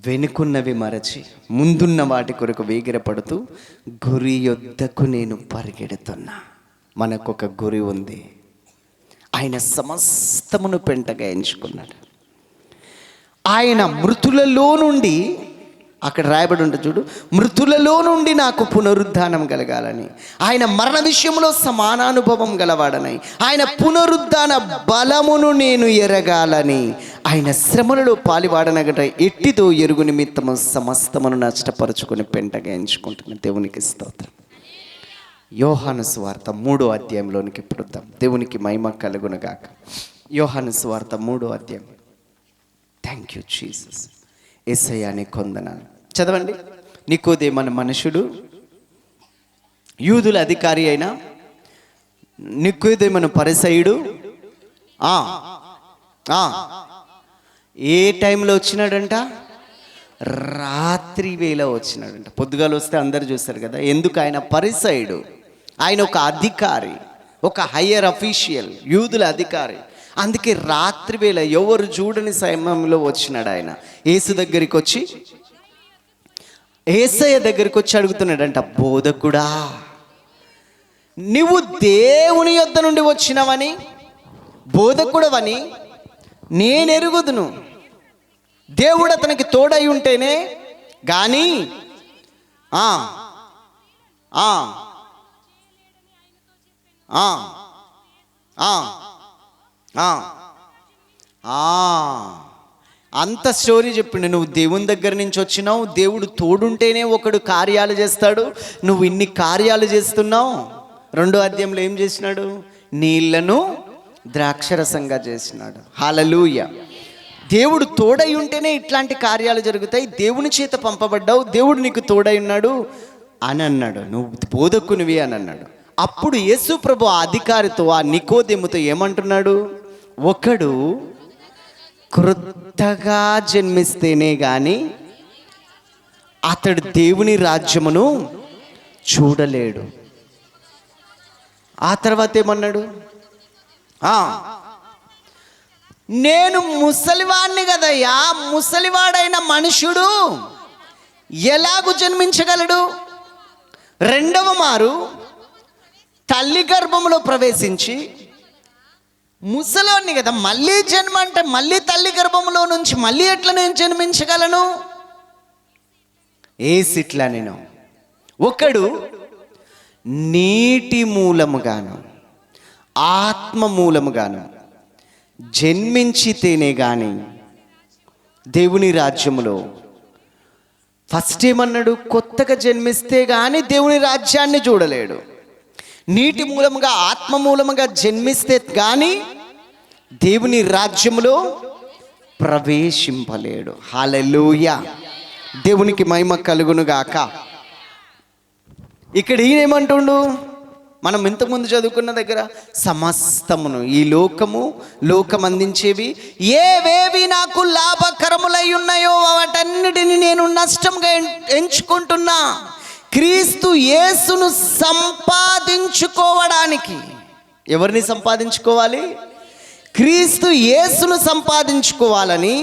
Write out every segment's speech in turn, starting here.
వెనుకున్నవి మరచి ముందున్న వాటి కొరకు వేగిరపడుతూ గురి యొద్దకు నేను పరిగెడుతున్నా. మనకొక గురి ఉంది. ఆయన సమస్తమును పెంటగా ఎంచుకున్నాడు. ఆయన మృతులలో నుండి, అక్కడ రాయబడి ఉంటుంది చూడు, మృతులలో నుండి నాకు పునరుద్ధానం కలగాలని, ఆయన మరణ విషయంలో సమానానుభవం గలవాడని, ఆయన పునరుద్ధాన బలమును నేను ఎరగాలని, ఆయన శ్రమలలో పాలివాడనగట ఎట్టిదో ఎరుగు నిమిత్తము సమస్తమును నష్టపరుచుకొని పెంటగా ఎంచుకుంటున్న దేవునికి స్తోత్రం. యోహాను సువార్త 3వ అధ్యాయంలోనికి ఇప్పుడు వద్దాం. దేవునికి మహిమ కలుగునుగాక. యోహాను సువార్త 3వ అధ్యాయం. Thank you Jesus. యేసయ్యా నీ కొందనాలు. చదవండి. నికోదేమను మనుషుడు, యూదుల అధికారి అయిన నికోదేమను పరిసయ్యుడు ఏ టైంలో వచ్చినాడంట? రాత్రి వేళ వచ్చినాడంట. పొద్దుగాలు వస్తే అందరు చూస్తారు కదా. ఎందుకు? ఆయన పరిసయ్యుడు, ఆయన ఒక అధికారి, ఒక హయ్యర్ అఫీషియల్, యూదుల అధికారి. అందుకే రాత్రి వేళ ఎవరు చూడని సమయంలో వచ్చినాడు. ఆయన యేసు దగ్గరికి వచ్చి, యేసయ్య దగ్గరికి వచ్చి అడుగుతున్నాడంట, బోధకుడా, నువ్వు దేవుని యొద్ద నుండి వచ్చినవని, బోధకుడవని నేను ఎరుగుదును. దేవుడు అతనికి తోడై ఉంటేనే కానీ అంత స్టోరీ చెప్పిండు. నువ్వు దేవుని దగ్గర నుంచి వచ్చినావు, దేవుడు తోడుంటేనే ఒకడు కార్యాలు చేస్తాడు, నువ్వు ఇన్ని కార్యాలు చేస్తున్నావు. 2వ అధ్యాయంలో ఏం చేసినాడు? నీళ్లను ద్రాక్షరసంగా చేసినాడు. హల్లెలూయా. దేవుడు తోడై ఉంటేనే ఇట్లాంటి కార్యాలు జరుగుతాయి. దేవుని చేత పంపబడ్డావు, దేవుడు నీకు తోడై ఉన్నాడు అని అన్నాడు. నువ్వు బోధకునివి అని అన్నాడు. అప్పుడు యేసు ప్రభు ఆ అధికారితో, ఆ నికోదేముతో ఏమంటున్నాడు? ఒకడు క్రొత్తగా జన్మిస్తేనే గాని అతడు దేవుని రాజ్యమును చూడలేడు. ఆ తర్వాత ఏమన్నాడు? నేను ముసలివాడిని కదయ్యా, ముసలివాడైన మనుషుడు ఎలాగూ జన్మించగలడు? 2వ మారు తల్లి గర్భంలో ప్రవేశించి, ముసలోని కదా, మళ్ళీ జన్మ అంటే మళ్ళీ తల్లి గర్భంలో నుంచి మళ్ళీ ఎట్లా నేను జన్మించగలను? ఏసిట్లా నేను ఒకడు నీటి మూలముగాను ఆత్మ మూలముగాను జన్మించితేనే గాని దేవుని రాజ్యములో, ఫస్ట్ ఏమన్నాడు? కొత్తగా జన్మిస్తే గాని దేవుని రాజ్యాన్ని చూడలేడు. నీటి మూలముగా ఆత్మ మూలముగా జన్మిస్తే కానీ దేవుని రాజ్యములో ప్రవేశింపలేడు. హల్లెలూయా. దేవునికి మహిమ కలుగునుగాక. ఇక్కడ ఈయనేమంటుండు? మనం ఇంతకుముందు చదువుకున్న దగ్గర సమస్తమును, ఈ లోకం అందించేవి ఏవేవి నాకు లాభకరములై ఉన్నాయో వాటన్నిటిని నేను నష్టంగా ఎంచుకుంటున్నా. క్రీస్తు యేసును సంపాదించుకోవడానికి. ఎవరిని సంపాదించుకోవాలి? క్రీస్తు యేసును సంపాదించుకోవాలని,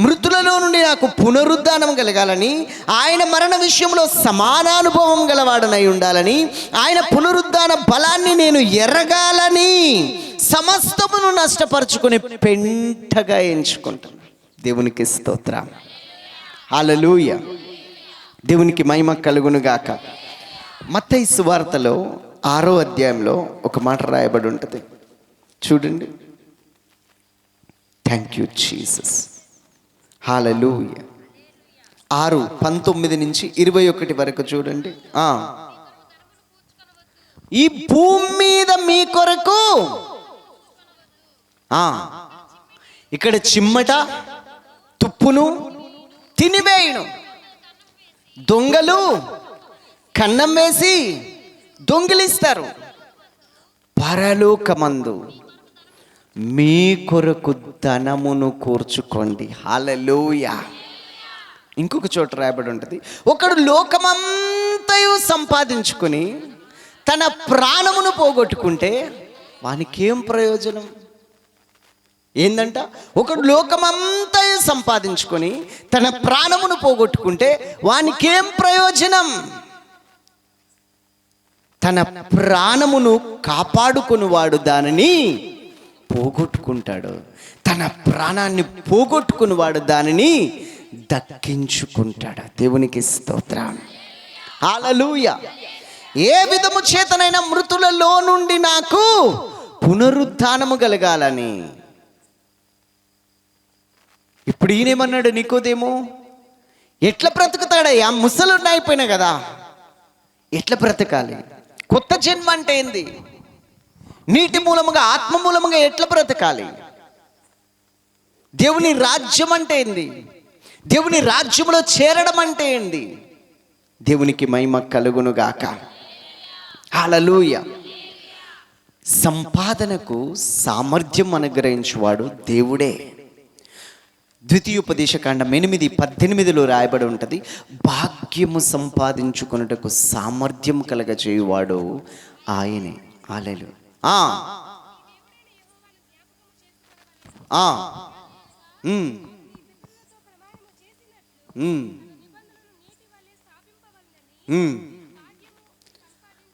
మృతులలో నుండి నాకు పునరుద్ధానం కలగాలని, ఆయన మరణ విషయంలో సమానానుభవం గలవాడనై ఉండాలని, ఆయన పునరుద్ధాన బలాన్ని నేను ఎరగాలని సమస్తమును నష్టపరుచుకుని పెంటగా ఎంచుకుంటున్నా. దేవునికి స్తోత్రం. హల్లెలూయా. దేవునికి మహిమ కలుగునుగాక. మత్తయి సువార్తలో 6వ అధ్యాయంలో ఒక మాట రాయబడి ఉంటుంది చూడండి. Thank you Jesus. హల్లెలూయా. 6:19 నుంచి 21 వరకు చూడండి. ఈ భూమి మీద మీ కొరకు, ఇక్కడ చిమ్మట తుప్పును తినివేయును, దొంగలు కన్నం వేసి దొంగిలిస్తారు. పరలోకమందు మీ కొరకు ధనమును కూర్చుకోండి. హల్లెలూయా. ఇంకొక చోట రాయబడి ఉంటుంది, ఒకడు లోకమంతయు సంపాదించుకొని తన ప్రాణమును పోగొట్టుకుంటే వానికేం ప్రయోజనం? ఏందంట, ఒకడు లోకమంతా సంపాదించుకొని తన ప్రాణమును పోగొట్టుకుంటే వానికేం ప్రయోజనం? తన ప్రాణమును కాపాడుకునివాడు దానిని పోగొట్టుకుంటాడు, తన ప్రాణాన్ని పోగొట్టుకునివాడు దానిని దక్కించుకుంటాడు. దేవునికి స్తోత్రం. హల్లెలూయా. ఏ విధము చేతనైనా మృతులలో నుండి నాకు పునరుద్ధానము కలగాలని. ఇప్పుడు ఈయనేమన్నాడు నికోదేము, ఎట్లా బ్రతుకుతాడయ్యా, ముసలుడిని అయిపోయినా కదా, ఎట్లా బ్రతకాలి? కొత్త జన్మ అంటే ఏంది? నీటి మూలముగా ఆత్మ మూలముగా ఎట్లా బ్రతకాలి? దేవుని రాజ్యం అంటే ఏంది? దేవుని రాజ్యంలో చేరడం అంటే ఏంది? దేవునికి మహిమ కలుగునుగాక. హల్లెలూయా. సంపాదనకు సామర్థ్యం అనుగ్రహించువాడు దేవుడే. ద్వితీయోపదేశకాండం 8:18 రాయబడి ఉంటుంది, భాగ్యము సంపాదించుకొనుటకు సామర్థ్యం కలగజేయువాడు ఆయనే. హల్లెలూయా.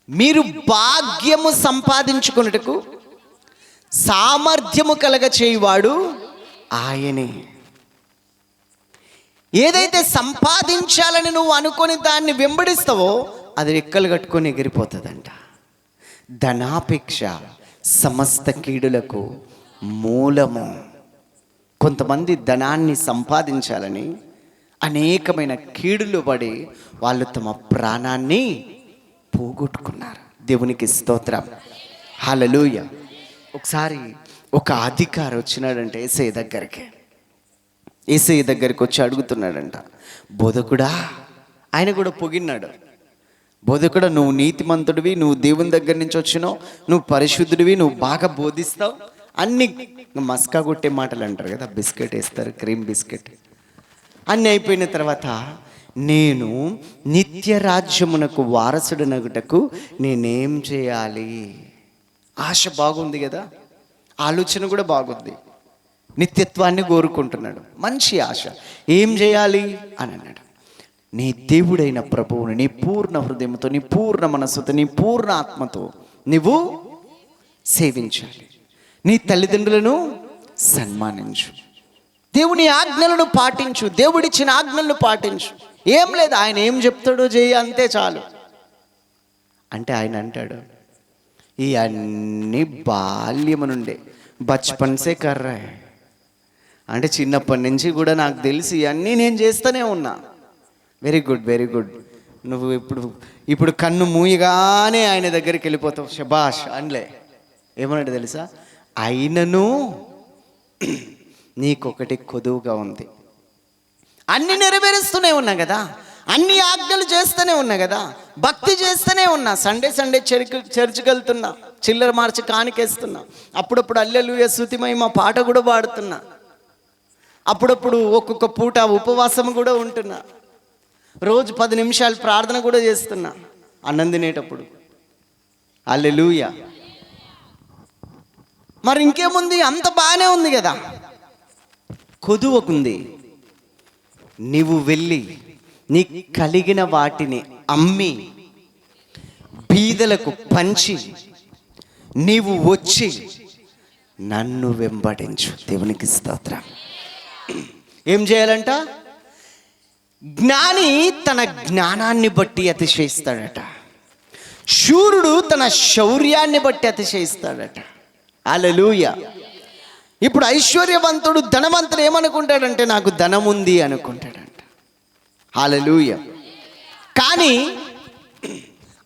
మీరు భాగ్యము సంపాదించుకొనుటకు సామర్థ్యము కలగచేయువాడు ఆయనే. ఏదైతే సంపాదించాలని నువ్వు అనుకొని దాన్ని వెంబడిస్తావో అది రెక్కలు కట్టుకొని ఎగిరిపోతుందంట. ధనాపేక్ష సమస్త కీడులకు మూలము. కొంతమంది ధనాన్ని సంపాదించాలని అనేకమైన కీడులు పడి వాళ్ళు తమ ప్రాణాన్ని పోగొట్టుకున్నారు. దేవునికి స్తోత్రం. హల్లెలూయా. ఒకసారి ఒక అధికారి వచ్చినాడంటే యేసయ్య దగ్గరికి వచ్చి అడుగుతున్నాడంట, బోధకుడా. ఆయన కూడా పొగిన్నాడు, బోధకుడా నువ్వు నీతిమంతుడివి, నువ్వు దేవుని దగ్గర నుంచి వచ్చినావు, నువ్వు పరిశుద్ధుడివి, నువ్వు బాగా బోధిస్తావు. అన్ని మస్కా కొట్టే మాటలు అంటారు కదా, బిస్కెట్ వేస్తారు, క్రీమ్ బిస్కెట్. అన్నీ అయిపోయిన తర్వాత, నేను నిత్య రాజ్యమునకు వారసుడనగుటకు నేనేం చేయాలి? ఆశ బాగుంది కదా, ఆలోచన కూడా బాగుంది, నిత్యత్వాన్ని కోరుకుంటున్నాడు, మంచి ఆశ. ఏం చేయాలి అని అన్నాడు. నీ దేవుడైన ప్రభువుని నీ పూర్ణ హృదయంతో, నీ పూర్ణ మనస్సుతో, నీ పూర్ణ ఆత్మతో నువ్వు సేవించాలి. నీ తల్లిదండ్రులను సన్మానించు, దేవుని ఆజ్ఞలను పాటించు, దేవుడిచ్చిన ఆజ్ఞలను పాటించు. ఏం లేదు, ఆయన ఏం చెప్తాడో చేయి, అంతే చాలు. అంటే ఆయన అంటాడు, ఈ అన్ని బాల్యము నుండే బచ్పన్సే కర్రా, అంటే చిన్నప్పటి నుంచి కూడా నాకు తెలిసి అన్నీ నేను చేస్తూనే ఉన్నా. Very good, very good. నువ్వు ఇప్పుడు కన్ను మూయగానే ఆయన దగ్గరికి వెళ్ళిపోతావు, శబాష్ అనలే. ఏమన్నాడు తెలుసా? అయినను నీకొకటి కొదువుగా ఉంది. అన్ని నెరవేరుస్తూనే ఉన్నా కదా, అన్ని ఆజ్ఞలు చేస్తూనే ఉన్నా కదా, భక్తి చేస్తూనే ఉన్నా, సండే చర్చికి వెళ్తున్నా, చిల్లర మార్చి కానికేస్తున్నా, అప్పుడప్పుడు హల్లెలూయా స్తుతి మహిమ పాట కూడా పాడుతున్నా, అప్పుడప్పుడు ఒక్కొక్క పూట ఉపవాసం కూడా ఉంటున్నా, రోజు 10 నిమిషాలు ప్రార్థన కూడా చేస్తున్నా అన్నం తినేటప్పుడు. హల్లెలూయా. మరి ఇంకేముంది, అంత బాగానే ఉంది కదా. కొదువకుంది. నీవు వెళ్ళి నీ కలిగిన వాటిని అమ్మి బీదలకు పంచి నీవు వచ్చి నన్ను వెంబడించు. దేవునికి స్తోత్రం. ఏం చేయాలంట? జ్ఞాని తన జ్ఞానాన్ని బట్టి అతిశయిస్తాడట, శూరుడు తన శౌర్యాన్ని బట్టి అతిశయిస్తాడట. హల్లెలూయా. ఇప్పుడు ఐశ్వర్యవంతుడు ధనవంతుడు ఏమనుకుంటాడంటే నాకు ధనం ఉంది అనుకుంటాడంట. హల్లెలూయా. కానీ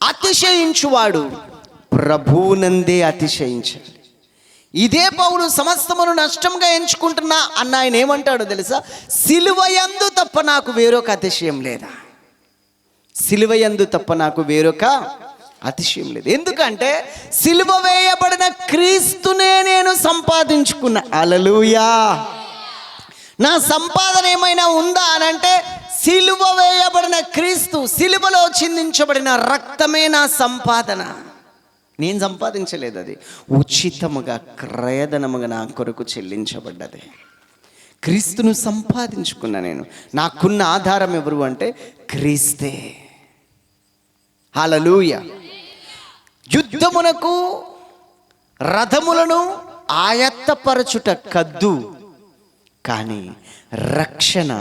అతిశయించువాడు ప్రభువునందే అతిశయించాలి. ఇదే పౌలు సమస్తమును నష్టంగా ఎంచుకుంటున్నా అన్న ఆయన ఏమంటాడో తెలుసా? సిలువయందు తప్ప నాకు వేరొక అతిశయం లేదా. సిలువయందు తప్ప నాకు వేరొక అతిశయం లేదు. ఎందుకంటే సిలువ వేయబడిన క్రీస్తునే నేను సంపాదించుకున్నా. హల్లెలూయా. నా సంపాదన ఏమైనా ఉందా అనంటే సిలువ వేయబడిన క్రీస్తు, సిలువలో చిందించబడిన రక్తమే నా సంపాదన. నేను సంపాదించలేదు, అది ఉచితముగా క్రయధనముగా నా కొరకు చెల్లించబడ్డది. క్రీస్తును సంపాదించుకున్నా నేను. నాకున్న ఆధారం ఎవరు అంటే క్రీస్తే. హల్లెలూయా. యుద్ధమునకు రథములను ఆయత్తపరచుట కద్దు, కానీ రక్షణ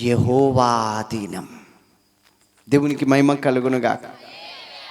యెహోవాధీనం. దేవునికి మహిమ కలుగునుగాక.